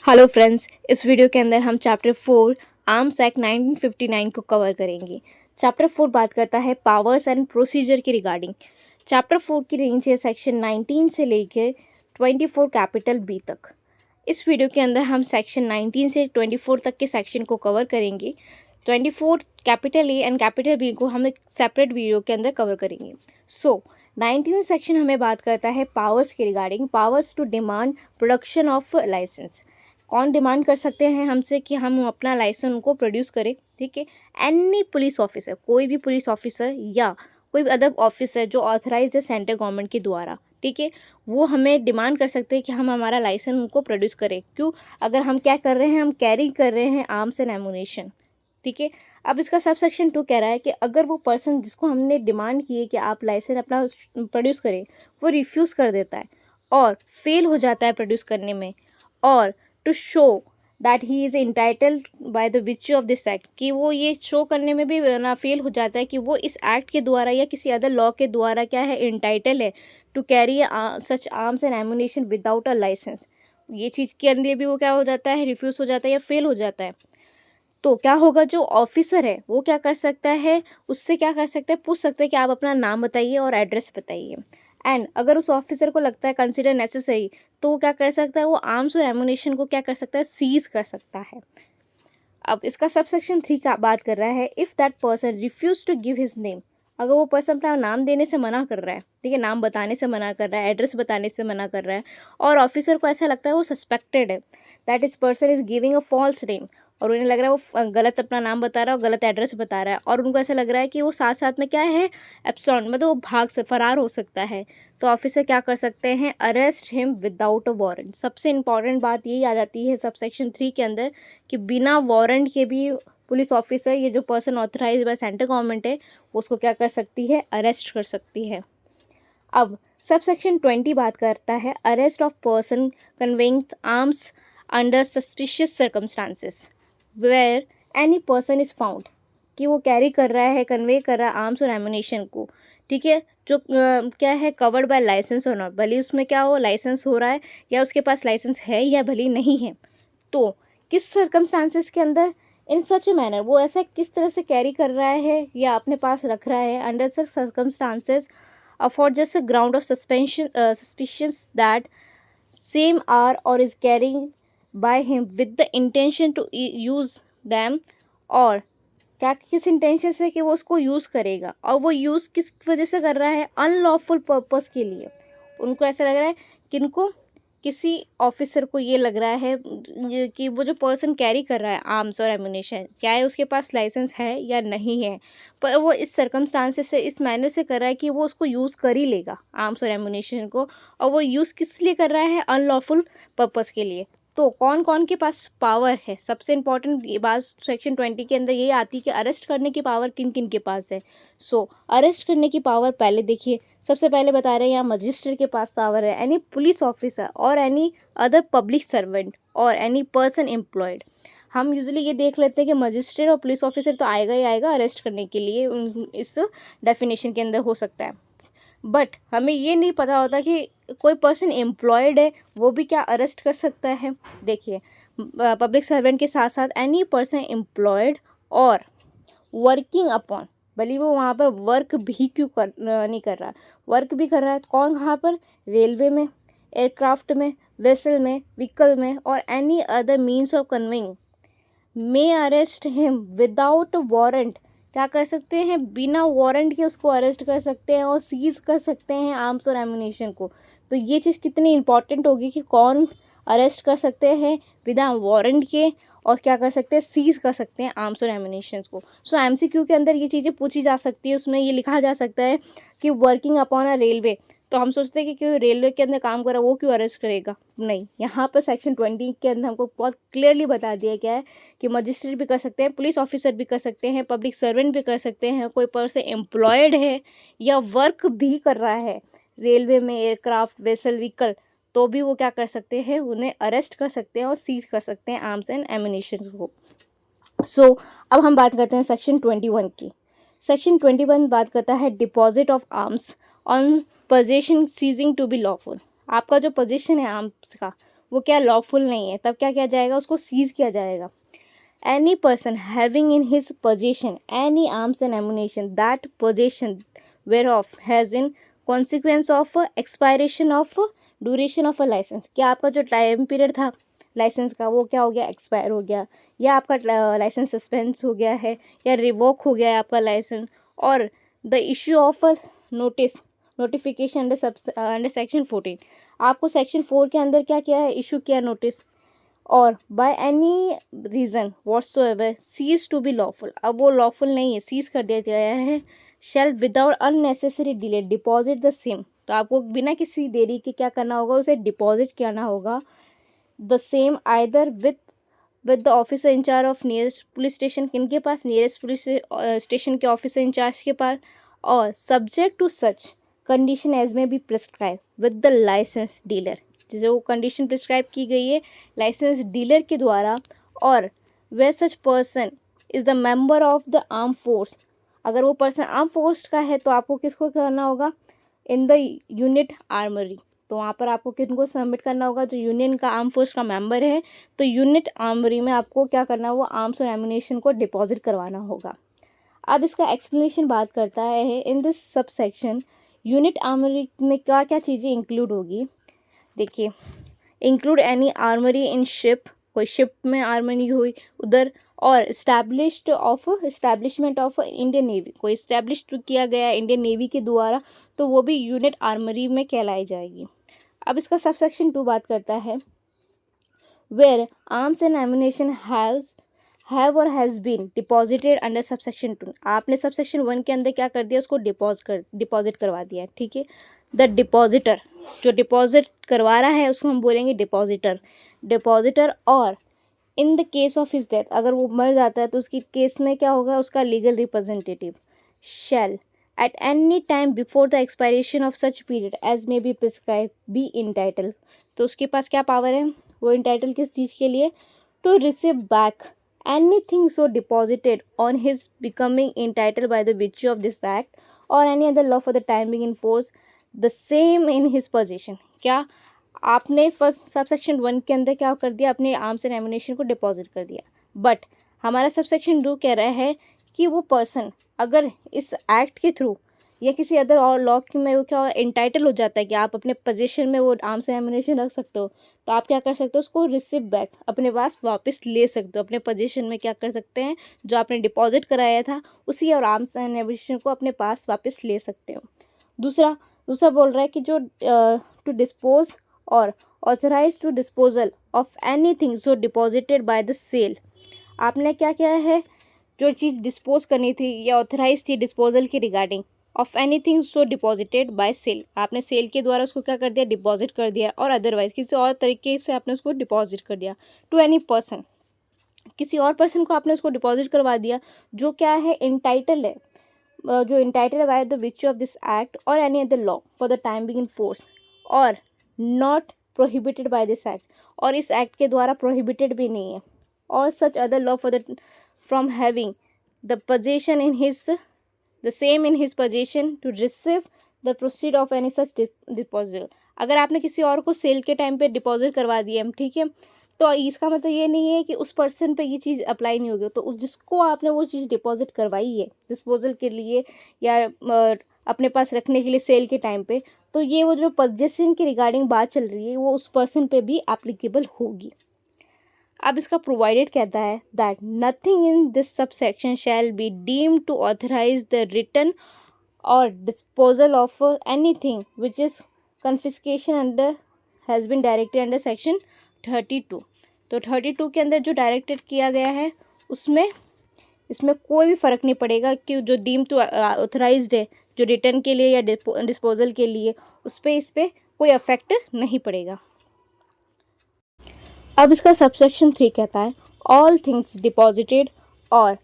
Hello friends, इस video के अंदर हम चैप्टर 4 आर्म्स एक्ट 1959 को कवर करेंगे। चैप्टर 4 बात करता है पावर्स एंड प्रोसीजर की रिगार्डिंग। चैप्टर 4 की रेंज है सेक्शन 19 से लेकर 24 कैपिटल बी तक। इस वीडियो के अंदर हम सेक्शन 19 से 24 तक के सेक्शन को कवर करेंगे। 24 capital A and capital B को हम एक सेपरेट वीडियो के अंदर कवर करेंगे। 19 सेक्शन हमें बात करता है पावर्स के regarding, powers to demand production of licence. कौन डिमांड कर सकते हैं हमसे कि हम अपना लाइसेंस उनको प्रोड्यूस करें, ठीक है। एनी पुलिस ऑफिसर, कोई भी पुलिस ऑफिसर या कोई अदर ऑफिसर जो ऑथराइज है सेंट्रल गवर्नमेंट के द्वारा, ठीक है, वो हमें डिमांड कर सकते हैं कि हम हमारा लाइसेंस उनको प्रोड्यूस करें। क्यों? अगर हम क्या कर रहे हैं, हम कैरी कर रहे हैं आर्म्स एंड एमुनेशन, ठीक है। अब इसका सब सेक्शन 2 कह रहा है कि अगर वो पर्सन जिसको हमने डिमांड की है कि आप लाइसेंस अपना प्रोड्यूस करें, वो रिफ्यूज़ कर देता है और फेल हो जाता है प्रोड्यूस करने में, और to show that he is entitled by the which of this act, कि वो ये शो करने में भी ना फेल हो जाता है कि वो इस एक्ट के द्वारा या किसी अदर लॉ के द्वारा क्या है, इंटाइटल है to carry such arms and ammunition without a licence. ये चीज़ के लिए भी वो क्या हो जाता है, रिफ्यूज़ हो जाता है या फेल हो जाता है। तो क्या होगा, जो ऑफिसर है वो क्या कर सकता है, उससे क्या कर सकता है, पूछ सकता है कि आप अपना नाम बताइए और एड्रेस बताइए। एंड अगर उस ऑफिसर को लगता है कंसिडर नेसेसरी, तो वो क्या कर सकता है, वो आर्म्स और एमुनेशन को क्या कर सकता है, सीज कर सकता है। अब इसका सब सेक्शन 3 का बात कर रहा है, if that person refuse to give his name. अगर वो पर्सन अपना नाम देने से मना कर रहा है, ठीक है, नाम बताने से मना कर रहा है, एड्रेस बताने से मना कर रहा है, और ऑफिसर को ऐसा लगता है वो सस्पेक्टेड है दैट इस person is giving a false name, और उन्हें लग रहा है वो गलत अपना नाम बता रहा है और गलत एड्रेस बता रहा है, और उनको ऐसा लग रहा है कि वो साथ साथ में क्या है, एब्सॉन्ड, मतलब वो भाग से फरार हो सकता है, तो ऑफिसर क्या कर सकते हैं, arrest him without a warrant. सबसे इंपॉर्टेंट बात यही आ जाती है सब सेक्शन 3 के अंदर कि बिना वारंट के भी पुलिस ऑफिसर, ये जो person authorise by central government है, उसको क्या कर सकती है, अरेस्ट कर सकती है। अब सब सेक्शन 20 बात करता है arrest of person conveying arms under suspicious circumstances where any person is found, कि वो कैरी कर रहा है, कन्वे कर रहा है आर्म्स और एमुनेशन को, ठीक है, जो क्या है, कवर्ड बाय लाइसेंस और नॉट, भले उसमें क्या हो, लाइसेंस हो रहा है या उसके पास लाइसेंस है या भले नहीं है, तो किस सर्कमस्टांसेस के अंदर, इन सच ए मैनर, वो ऐसा किस तरह से कैरी कर रहा है या अपने पास रख रहा है, under such circumstances afford just a ground of suspicions that same are or is carrying by him with the intention to use them, और क्या किस इंटेंशन से कि वो उसको यूज़ करेगा, और वो यूज़ किस वजह से कर रहा है, अनलॉफुल पर्पस के लिए। उनको ऐसा लग रहा है, किनको, किसी ऑफिसर को ये लग रहा है कि वो जो पर्सन कैरी कर रहा है आर्म्स और एमुनेशन, क्या है, उसके पास लाइसेंस है या नहीं है, पर वो इस सर्कमस्टांसेस से, इस मैनर से कर रहा है कि वो उसको यूज़ कर ही लेगा आर्म्स और एमुनेशन को, और वो यूज़ किस लिए कर रहा है, अनलॉफुल पर्पस के लिए। तो कौन कौन के पास पावर है, सबसे इंपॉर्टेंट ये बात सेक्शन 20 के अंदर ये आती है कि अरेस्ट करने की पावर किन किन के पास है। अरेस्ट करने की पावर पहले देखिए, सबसे पहले बता रहे हैं यहाँ मजिस्ट्रेट के पास पावर है, एनी पुलिस ऑफिसर और एनी अदर पब्लिक सर्वेंट और एनी पर्सन एम्प्लॉयड। हम यूजुअली ये देख लेते हैं कि मजिस्ट्रेट और पुलिस ऑफिसर तो आएगा ही आएगा अरेस्ट करने के लिए, इस डेफिनेशन के अंदर हो सकता है, बट हमें ये नहीं पता होता कि कोई पर्सन एम्प्लॉयड है वो भी क्या अरेस्ट कर सकता है। देखिए, पब्लिक सर्वेंट के साथ साथ एनी पर्सन एम्प्लॉयड और वर्किंग अपॉन, भले वो वहाँ पर वर्क भी क्यों नहीं कर रहा, वर्क भी कर रहा है, तो कौन, कहाँ पर, रेलवे में, एयरक्राफ्ट में, वेसल में, व्हीकल में, और any other means of conveying may arrest him without warrant. क्या कर सकते हैं, बिना वारंट के उसको अरेस्ट कर सकते हैं और सीज कर सकते हैं आर्म्स और एमुनेशन को। तो ये चीज़ कितनी इंपॉर्टेंट होगी कि कौन अरेस्ट कर सकते हैं बिना वारंट के, और क्या कर सकते हैं, सीज कर सकते हैं आर्म्स और एमुनेशन को। एमसीक्यू के अंदर ये चीज़ें पूछी जा सकती है, उसमें ये लिखा जा सकता है कि वर्किंग अपॉन अ रेलवे, तो हम सोचते हैं कि क्यों रेलवे के अंदर काम कर रहा है वो क्यों अरेस्ट करेगा, नहीं, यहाँ पर सेक्शन 20 के अंदर हमको बहुत क्लियरली बता दिया गया है कि मजिस्ट्रेट भी कर सकते हैं, पुलिस ऑफिसर भी कर सकते हैं, पब्लिक सर्वेंट भी कर सकते हैं, कोई पर्सन एम्प्लॉयड है या वर्क भी कर रहा है रेलवे में, एयरक्राफ्ट, वेसल, व्हीकल, तो भी वो क्या कर सकते हैं, उन्हें अरेस्ट कर सकते हैं और सीज कर सकते हैं आर्म्स एंड एमुनेशन को। अब हम बात करते हैं सेक्शन 21 की। सेक्शन 21 बात करता है deposit of arms on possession ceasing to be lawful. आपका जो पोजीशन है आर्म्स का, वो क्या लॉफुल नहीं है, तब क्या किया जाएगा, उसको सीज किया जाएगा। Any person having in his possession any arms and ammunition that possession where of has in consequence of expiration of duration of a licence. क्या आपका जो टाइम पीरियड था लाइसेंस का वो क्या हो गया, एक्सपायर हो गया, या आपका लाइसेंस सस्पेंस हो गया है, या रिवोक हो गया है आपका लाइसेंस, और the issue of notification under section 14, आपको सेक्शन 4 के अंदर क्या किया है, इशू किया नोटिस, और by any reason whatsoever cease to be lawful, अब वो लॉफुल नहीं है, सीज कर दिया गया है, shall without unnecessary delay deposit the same, तो आपको बिना किसी देरी के क्या करना होगा, उसे डिपॉजिट करना होगा, the same either with the officer in charge of nearest police station, किनके पास, नियरेस्ट पुलिस स्टेशन के ऑफिसर इंचार्ज के पास, और subject to such condition as may be prescribed with the licence dealer, जो कंडीशन प्रिस्क्राइब की गई है लाइसेंस डीलर के द्वारा, और where such person is the member of the arm force, अगर वो पर्सन आर्म फोर्स का है तो आपको किसको करना होगा, इन द यूनिट आर्मरी, तो वहाँ पर आपको किनको सबमिट करना होगा, जो यूनियन का आर्म फोर्स का मेंबर है, तो यूनिट आर्मरी में आपको क्या करना है, वो आर्म्स और एमुनेशन को डिपॉजिट करवाना होगा। अब इसका एक्सप्लेनेशन बात करता है, in this sub section unit armoury में क्या क्या चीज़ें इंक्लूड होगी। देखिए, include any armoury in ship, कोई शिप में आर्मरी हुई उधर, और इस्टेब्लिशमेंट ऑफ इंडियन नेवी, कोई इस्टेब्लिश किया गया इंडियन नेवी के द्वारा, तो वो भी यूनिट आर्मरी में कहलाई जाएगी। अब इसका सब सेक्शन 2 बात करता है, where arms and ammunition have और has been deposited under sub section 2, आपने सब सेक्शन 1 के अंदर क्या कर दिया, उसको डिपॉजिट करवा दिया, ठीक है। द डिपॉजिटर, जो डिपॉजिट करवा रहा है उसको हम बोलेंगे डिपॉजिटर, और in the case of his death, अगर वो मर जाता है तो उसकी केस में क्या होगा, उसका legal representative, shall at any time before the expiration of such period as may be prescribe be entitle, तो उसके पास क्या पावर है, वो इंटाइटल किस चीज़ के लिए, to receive back anything so deposited on his becoming entitled by the virtue of this act or any other law for the time being in force the same in his possession। क्या आपने first subsection 1 के अंदर क्या कर दिया, अपने arms and ammunition को deposit कर दिया, बट हमारा सबसेक्शन 2 कह रहा है कि वो पर्सन अगर इस एक्ट के थ्रू या किसी अदर और लॉ में वो क्या इंटाइटल हो जाता है कि आप अपने पोजीशन में वो आर्म्स एंड एमुनेशन रख सकते हो, तो आप क्या कर सकते हो, उसको रिसीव बैक अपने पास वापस ले सकते हो, अपने पोजीशन में क्या कर सकते हैं, जो आपने डिपॉजिट कराया था उसी और आर्म्स एंड एमुनेशन को अपने पास वापस ले सकते हो। दूसरा बोल रहा है कि जो टू डिस्पोज और authorise to disposal of anything so deposited by the sale, आपने क्या किया है, जो चीज़ डिस्पोज करनी थी या ऑथराइज थी डिस्पोजल के regarding, of anything so deposited by sale, आपने सेल के द्वारा उसको क्या कर दिया, डिपॉजिट कर दिया, और अदरवाइज किसी और तरीके से आपने उसको डिपॉजिट कर दिया, टू एनी पर्सन, किसी और पर्सन को आपने उसको डिपॉजिट करवा दिया जो क्या है, इंटाइटल है, जो entitled by the which of this act और any other law for the time being in force, और not prohibited by this act, और इस एक्ट के द्वारा प्रोहिबिटेड भी नहीं है, और such other law for the from having the position in his the same in his possession to receive the proceed of any such deposit। अगर आपने किसी और को सेल के टाइम पे डिपॉजिट करवा दिया, ठीक है, तो इसका मतलब ये नहीं है कि उस पर्सन पे ये चीज़ अप्लाई नहीं होगी, तो जिसको आपने वो चीज़ डिपॉजिट करवाई है डिस्पोजल के लिए या अपने पास रखने के लिए सेल के टाइम पे, तो ये वो जो पोजेशन के रिगार्डिंग बात चल रही है वो उस पर्सन पे भी एप्लीकेबल होगी। अब इसका प्रोवाइडेड कहता है that nothing in this subsection shall be deem to authorise the return और disposal of anything which is confiscation under has been directed under section 32। तो 32 के अंदर जो डायरेक्टेड किया गया है उसमें इसमें कोई भी फ़र्क नहीं पड़ेगा कि जो डीम टू ऑथराइज्ड है जो रिटर्न के लिए या डिस्पोजल के लिए, उस पर कोई अफेक्ट नहीं पड़ेगा। अब इसका सबसेक्शन 3 कहता है ऑल थिंग्स डिपॉजिटेड और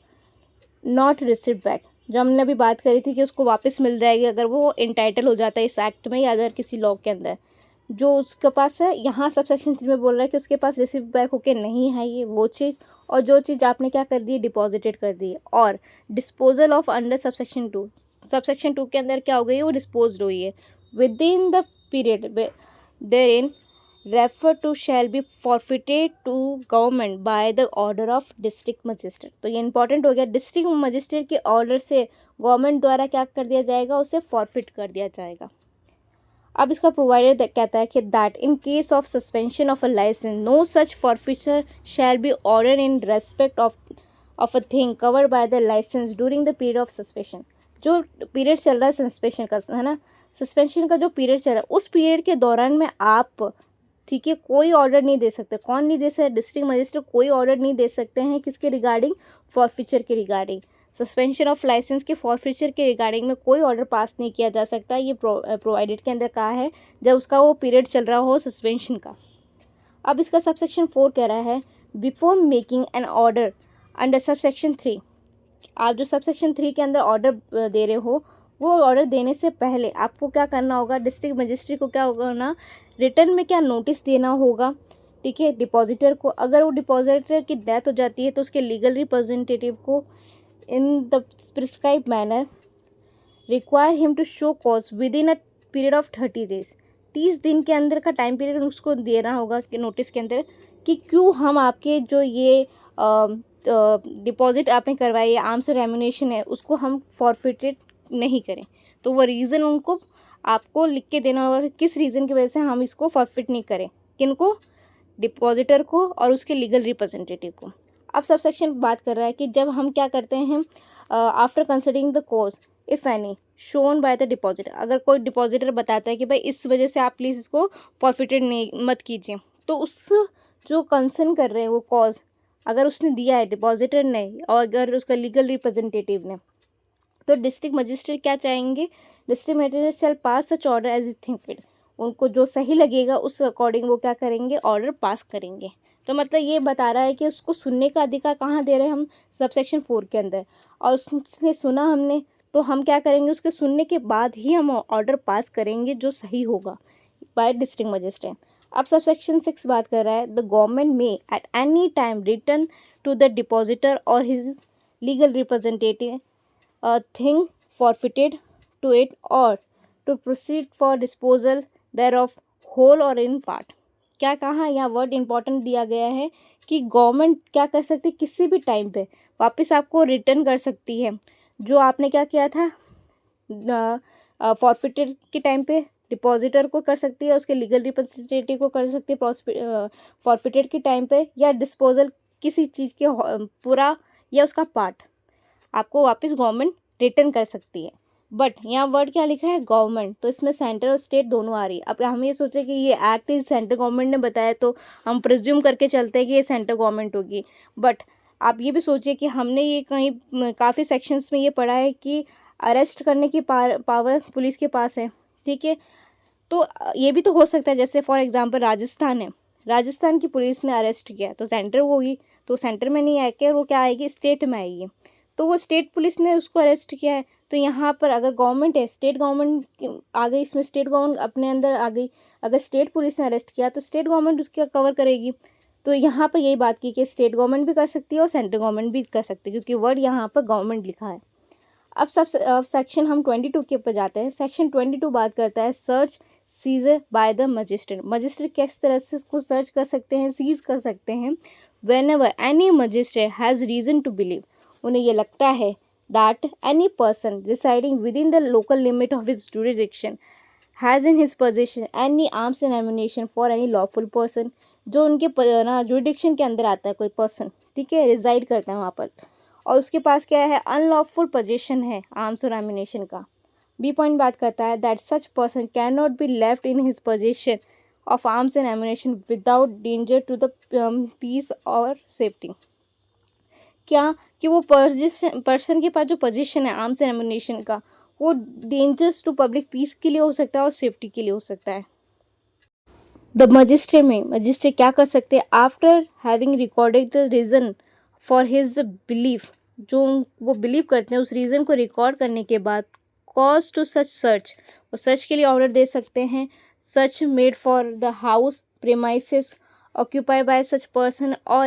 नॉट रिसीव्ड बैक, जो हमने अभी बात करी थी कि उसको वापस मिल जाएगी अगर वो इंटाइटल हो जाता है इस एक्ट में या अदर किसी लॉ के अंदर, जो उसके पास है, यहाँ सबसेक्शन 3 में बोल रहा है कि उसके पास रिसीव बैक होके नहीं है ये वो चीज़, और जो चीज़ आपने क्या कर दी है, डिपॉजिटेड कर दी है, और disposal of under subsection 2, subsection 2 के अंदर क्या हो गई है, वो डिस्पोज हुई है within the period therein refer to shall be forfeited to government by the order of district magistrate. तो ये इंपॉर्टेंट हो गया, डिस्ट्रिक्ट मजिस्ट्रेट के ऑर्डर से गवर्नमेंट द्वारा क्या कर दिया जाएगा, उसे फॉरफिट कर दिया जाएगा। अब इसका प्रोवाइडर कहता है कि that in case of suspension of a licence no such forfeiture shall be order in respect of a thing covered by the licence during the period of suspension. जो पीरियड चल रहा है सस्पेंशन का, है ना, सस्पेंशन का जो period चल रहा है उस पीरियड के दौरान में आप, ठीक है, कोई ऑर्डर नहीं दे सकते। कौन नहीं दे सकते? डिस्ट्रिक्ट मजिस्ट्रेट कोई ऑर्डर नहीं दे सकते हैं। किसके रिगार्डिंग? फॉरफिचर के रिगार्डिंग। सस्पेंशन ऑफ लाइसेंस के फॉरफिचर के रिगार्डिंग में कोई ऑर्डर पास नहीं किया जा सकता। ये प्रोवाइडेड के अंदर कहा है जब उसका वो पीरियड चल रहा हो सस्पेंशन का। अब इसका सबसेक्शन 4 कह रहा है before making an order under subsection 3। आप जो सबसेक्शन 3 के अंदर ऑर्डर दे रहे हो, वो ऑर्डर देने से पहले आपको क्या करना होगा? डिस्ट्रिक्ट मजिस्ट्रेट को क्या होगा ना, रिटर्न में क्या नोटिस देना होगा, ठीक है, डिपॉजिटर को। अगर वो डिपॉजिटर की डेथ हो जाती है तो उसके लीगल रिप्रेजेंटेटिव को in the prescribe manner require him to show cause within a period of 30 days. 30 दिन के अंदर का टाइम पीरियड उसको देना होगा कि नोटिस के अंदर कि क्यों हम आपके जो ये डिपॉजिट आपने करवाई है, आर्म्स रेम्यूनेशन है, उसको हम फॉरफिटेड नहीं करें। तो वो रीज़न उनको आपको लिख के देना होगा कि किस रीज़न की वजह से हम इसको फॉरफिट नहीं करें। किनको? डिपॉजिटर को और उसके लीगल रिप्रेजेंटेटिव को। अब सब सेक्शन बात कर रहा है कि जब हम क्या करते हैं, after considering the cause if any shown by the depositor. अगर कोई डिपॉजिटर बताता है कि भाई इस वजह से आप प्लीज़ इसको फॉरफिटेड नहीं मत कीजिए, तो उस जो कंसर्न कर रहे हैं वो कॉज अगर उसने दिया है डिपॉजिटर ने और अगर उसका लीगल रिप्रेजेंटेटिव ने, तो डिस्ट्रिक्ट मजिस्ट्रेट क्या चाहेंगे? District magistrate shall pass such order as it think fit. उनको जो सही लगेगा उस अकॉर्डिंग वो क्या करेंगे? ऑर्डर पास करेंगे। तो मतलब ये बता रहा है कि उसको सुनने का अधिकार कहाँ दे रहे हैं हम? सबसेक्शन 4 के अंदर। और उसने सुना हमने, तो हम क्या करेंगे? उसके सुनने के बाद ही हम ऑर्डर पास करेंगे जो सही होगा बाय डिस्ट्रिक्ट मजिस्ट्रेट। अब सबसेक्शन 6 बात कर रहा है the government may at any time return to the depositor और his legal representative a thing forfeited to it or to proceed for disposal thereof whole or in part। क्या कहा? यहाँ word important दिया गया है कि गवर्नमेंट क्या कर सकती है, किसी भी टाइम पे वापस आपको रिटर्न कर सकती है जो आपने क्या किया था फॉरफिटेड के टाइम पे। डिपॉजिटर को कर सकती है, उसके लीगल रिप्रेजेंटेटिव को कर सकती है फॉरफिटेड के टाइम पे, या डिस्पोजल किसी चीज़ के पूरा या उसका पार्ट आपको वापस गवर्नमेंट रिटर्न कर सकती है। बट यहाँ वर्ड क्या लिखा है? गवर्नमेंट। तो इसमें सेंटर और स्टेट दोनों आ रही है। अब हम ये सोचें कि ये एक्ट इस सेंटर गवर्नमेंट ने बताया तो हम प्रिज्यूम करके चलते हैं कि ये सेंटर गवर्नमेंट होगी। बट आप ये भी सोचिए कि हमने ये कहीं काफ़ी सेक्शंस में ये पढ़ा है कि अरेस्ट करने की पावर पुलिस के पास है, ठीक है। तो ये भी तो हो सकता है, जैसे फॉर एग्जांपल राजस्थान है, राजस्थान की पुलिस ने अरेस्ट किया तो सेंटर होगी, तो सेंटर में नहीं आके वो क्या आएगी? स्टेट में आएगी। तो वो स्टेट पुलिस ने उसको अरेस्ट किया है, तो यहाँ पर अगर गवर्नमेंट है, स्टेट गवर्नमेंट आ गई इसमें, स्टेट गवर्नमेंट अपने अंदर आ गई। अगर स्टेट पुलिस ने अरेस्ट किया तो स्टेट गवर्नमेंट उसका कवर करेगी। तो यहाँ पर यही बात की कि स्टेट गवर्नमेंट भी कर सकती है और सेंट्रल गवर्नमेंट भी कर सकती है, क्योंकि वर्ड यहाँ पर गवर्नमेंट लिखा है। अब सेक्शन हम 22 के ऊपर जाते हैं। सेक्शन 22 बात करता है search seizure by the magistrate. Magistrate किस तरह से इसको सर्च कर सकते हैं, सीज कर सकते हैं? Whenever any magistrate has reason to believe, उन्हें ये लगता है that any person residing within the local limit of his jurisdiction has in his possession any arms and ammunition for any lawful person। जो उनके ना jurisdiction के अंदर आता है कोई पर्सन, ठीक है, रिजाइड करता है वहाँ पर, और उसके पास क्या है? अनलॉफुल पोजीशन है आर्म्स और एम्यूनेशन का। बी पॉइंट बात करता है that such person can not be left in his possession of arms and ammunition without danger to the peace और सेफ्टी। क्या कि वो पर्सन के पास जो पोजीशन है आर्म्स एंड एम्यूनेशन का, वो डेंजर्स टू पब्लिक पीस के लिए हो सकता है और सेफ्टी के लिए हो सकता है। द मजिस्ट्रेट क्या कर सकते हैं? After having recorded the reason for his belief, जो वो बिलीव करते हैं उस रीज़न को रिकॉर्ड करने के बाद, कॉज टू सच सर्च, वो सर्च के लिए ऑर्डर दे सकते हैं। Search made for the house premises occupied by such person or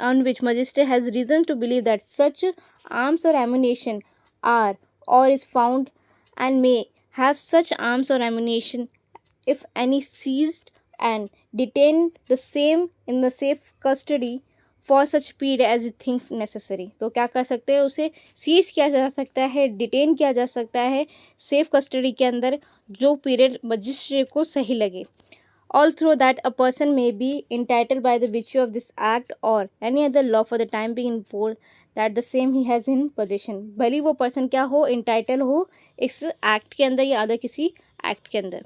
on which magistrate has reason to believe that such arms or ammunition are or is found and may have such arms or ammunition if any seized and detain the same in the safe custody for such period as it think necessary। तो क्या कर सकते हैं, उसे seize किया जा सकता है, डिटेन किया जा सकता है सेफ कस्टडी के अंदर जो पीरियड मजिस्ट्रेट को सही लगे। All through that a person may be entitled by the virtue of this act or any other law for the time being in force that the same he has in possession। भले वो person क्या हो, entitled हो इस act के अंदर या other किसी एक्ट के अंदर।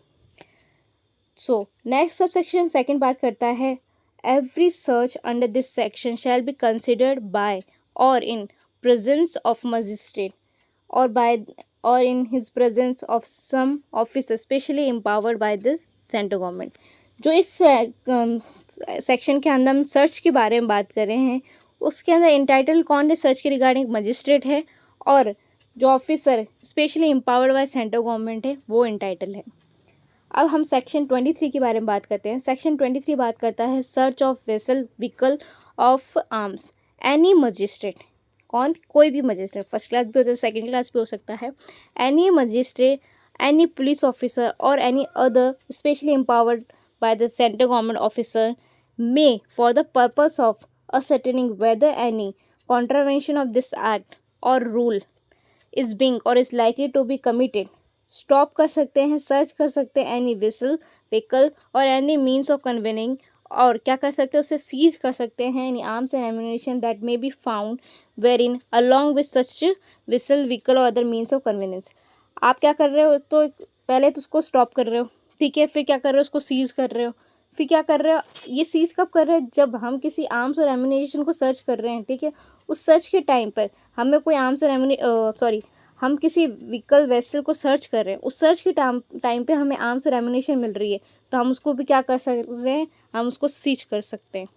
सो नेक्स्ट सबसेक्शन सेकंड बात करता है every search under this section shall be considered by और इन प्रेजेंस ऑफ मजिस्ट्रेट और बाय और in his presence of some officer specially empowered by this central government. जो इस सेक्शन के अंदर हम सर्च के बारे में बात कर रहे हैं, उसके अंदर इंटाइटल कौन है सर्च के रिगार्डिंग, मजिस्ट्रेट है, और जो officer specially empowered bye central government है वो इंटाइटल है। अब हम सेक्शन 23 के बारे में बात करते हैं। सेक्शन 23 बात करता है search of vessel vehicle of arms any magistrate. कौन, कोई भी मजिस्ट्रेट, फर्स्ट क्लास भी होता है, सेकेंड क्लास भी हो सकता है। Any magistrate, any police officer or any other specially empowered by the central government officer may for the purpose of ascertaining whether any contravention of this act or rule is being or is likely to be committed stop कर सकते हैं, search कर सकते हैं any vessel, vehicle और any means of conveying, और क्या कर सकते हैं, उसे सीज कर सकते हैं any arms and ammunition that may be found wherein along with such vessel, vehicle और other means of convenience। आप क्या कर रहे हो, तो पहले तो उसको स्टॉप कर रहे हो, ठीक है, फिर क्या कर रहे हो, उसको सीज कर रहे हो, फिर क्या कर रहे हो, ये सीज कब कर रहे हो, जब हम किसी आर्म्स और एम्यूनेशन को सर्च कर रहे हैं, ठीक है। उस सर्च के टाइम पर हमें कोई आर्म्स और हम किसी व्हीकल वेसल को सर्च कर रहे हैं, उस सर्च के टाइम पे हमें आर्म्स और एम्यूनेशन मिल रही है, तो हम उसको भी क्या कर सक रहे हैं, हम उसको सीज कर सकते हैं।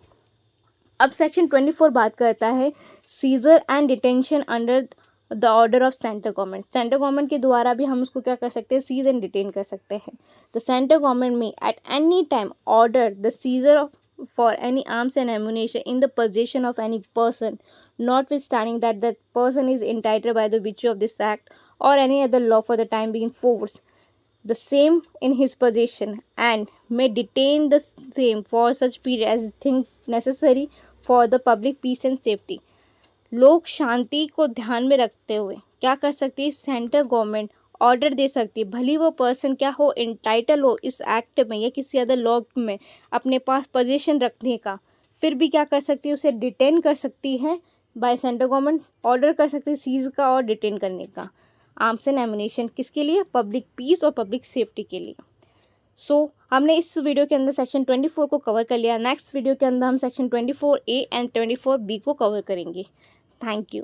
अब सेक्शन 24 बात करता है seizure and detention under the order of central government. Central government के द्वारा भी हम उसको क्या कर सकते हैं, सीज एंड डिटेन कर सकते हैं। The central government may at any time order the seizure for any arms and ammunition in the possession of any person notwithstanding that the person is entitled by the virtue of this act or any other law for the time being force the same in his possession and may detain the same for such period as think necessary for the public peace and safety। लोक शांति को ध्यान में रखते हुए क्या कर सकती है, सेंट्रल गवर्नमेंट ऑर्डर दे सकती है, भली वो पर्सन क्या हो, इंटाइटल हो इस एक्ट में या किसी अदर लॉ में अपने पास पोजीशन रखने का, फिर भी क्या कर सकती है, उसे डिटेन कर सकती है बाय सेंट्रल गवर्नमेंट, ऑर्डर कर सकती है सीज का और डिटेन करने का आर्म्स एंड एम्यूनेशन, किसके लिए, पब्लिक पीस और पब्लिक सेफ्टी के लिए। सो हमने इस वीडियो के अंदर सेक्शन 24 को कवर कर लिया। नेक्स्ट वीडियो के अंदर हम सेक्शन 24A एंड 24B को कवर करेंगे। Thank you.